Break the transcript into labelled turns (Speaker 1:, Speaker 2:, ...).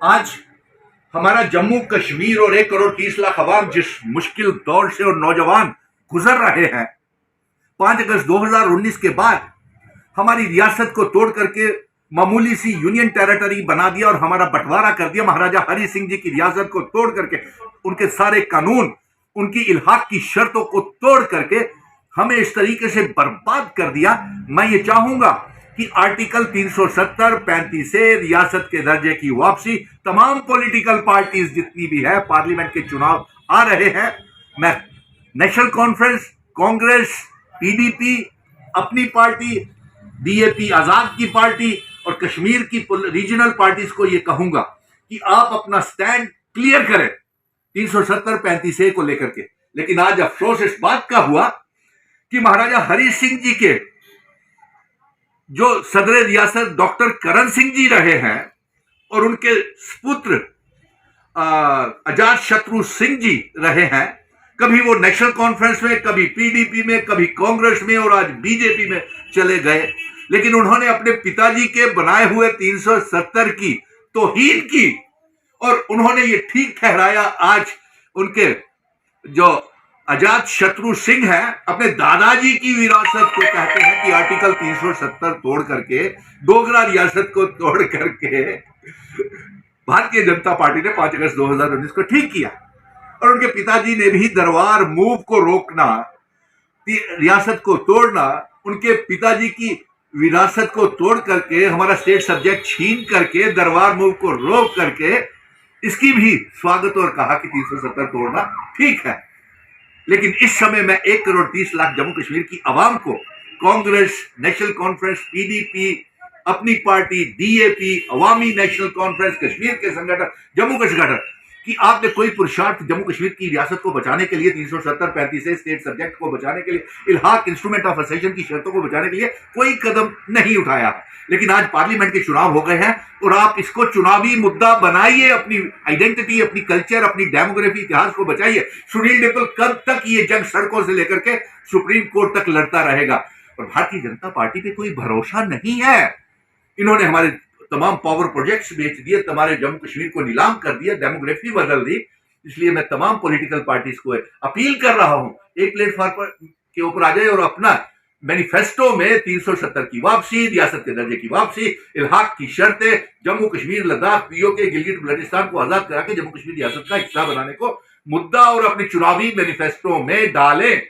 Speaker 1: आज हमारा जम्मू कश्मीर और 1 करोड़ 30 लाख अवाम जिस मुश्किल दौर से और नौजवान गुजर रहे हैं, 5 अगस्त 2019 के बाद हमारी रियासत को तोड़ करके मामूली सी यूनियन टेरिटरी बना दिया और हमारा बंटवारा कर दिया। महाराजा हरि सिंह जी की रियासत को तोड़ करके, उनके सारे कानून, उनकी इल्हाक की शर्तों को तोड़ करके हमें इस तरीके से बर्बाद कर दिया। मैं ये चाहूंगा कि आर्टिकल 370 35 से रियासत के दर्जे की वापसी, तमाम पॉलिटिकल पार्टीज जितनी भी है, पार्लियामेंट के चुनाव आ रहे हैं, मैं नेशनल कॉन्फ्रेंस, कांग्रेस, पीडीपी, अपनी पार्टी, बीएपी आजाद की पार्टी और कश्मीर की रीजनल पार्टीज को यह कहूंगा कि आप अपना स्टैंड क्लियर करें 370 35 ए को लेकर के। लेकिन आज अफसोस इस बात का हुआ कि महाराजा हरि सिंह जी के जो सदर रियासत डॉक्टर करण सिंह जी रहे हैं और उनके पुत्र अजात शत्रु सिंह जी रहे हैं, कभी वो नेशनल कॉन्फ्रेंस में, कभी पीडीपी में, कभी कांग्रेस में और आज बीजेपी में चले गए। लेकिन उन्होंने अपने पिताजी के बनाए हुए 370 की तौहीन की और उन्होंने ये ठीक ठहराया। आज उनके जो अजात शत्रु सिंह है, अपने दादाजी की विरासत को कहते हैं कि आर्टिकल 370 तोड़ करके, डोगरा रियासत को तोड़ करके भारतीय जनता पार्टी ने 5 अगस्त 2019 को ठीक किया। और उनके पिताजी ने भी दरबार मूव को रोकना, रियासत को तोड़ना, उनके पिताजी की विरासत को तोड़ करके, हमारा स्टेट सब्जेक्ट छीन करके, दरबार मूव को रोक करके इसकी भी स्वागत और कहा कि 370 तोड़ना ठीक है। लेकिन इस समय मैं 1 करोड़ 30 लाख जम्मू कश्मीर की आवाम को, कांग्रेस, नेशनल कॉन्फ्रेंस, पीडीपी, अपनी पार्टी, डीएपी, अवामी नेशनल कॉन्फ्रेंस, कश्मीर के संगठन, जम्मू के संगठन, कि आपने कोई पुरुषार्थ जम्मू कश्मीर की रियासत को बचाने के लिए, 370 35 से स्टेट सब्जेक्ट को बचाने के लिए, इल्हाक इंस्ट्रूमेंट ऑफ असेशन की शर्तों को बचाने के लिए कोई कदम नहीं उठाया। लेकिन आज पार्लियामेंट के चुनाव हो गए हैं और आप इसको चुनावी मुद्दा बनाइए, अपनी आइडेंटिटी, अपनी कल्चर, अपनी डेमोग्राफी, इतिहास को बचाइए। सुनील डिपल कब तक ये जंग सड़कों से लेकर के सुप्रीम कोर्ट तक लड़ता रहेगा? और भारतीय जनता पार्टी पे कोई भरोसा नहीं है। इन्होंने हमारे तमाम पावर प्रोजेक्ट्स बेच दिए, तुम्हारे जम्मू कश्मीर को नीलाम कर दिया, डेमोग्राफी बदल दी। इसलिए मैं तमाम पॉलिटिकल पार्टीज को अपील कर रहा हूं, एक प्लेटफॉर्म के ऊपर आ जाए और अपना मैनिफेस्टो में 370 की वापसी, रियासत के दर्जे की वापसी, इल्हाक की शर्तें, जम्मू कश्मीर, लद्दाख, पीओके, गिलगिट बल्टिस्तान को आजाद करा के जम्मू कश्मीर रियासत का हिस्सा बनाने को मुद्दा और अपने चुनावी मैनिफेस्टो में डालें।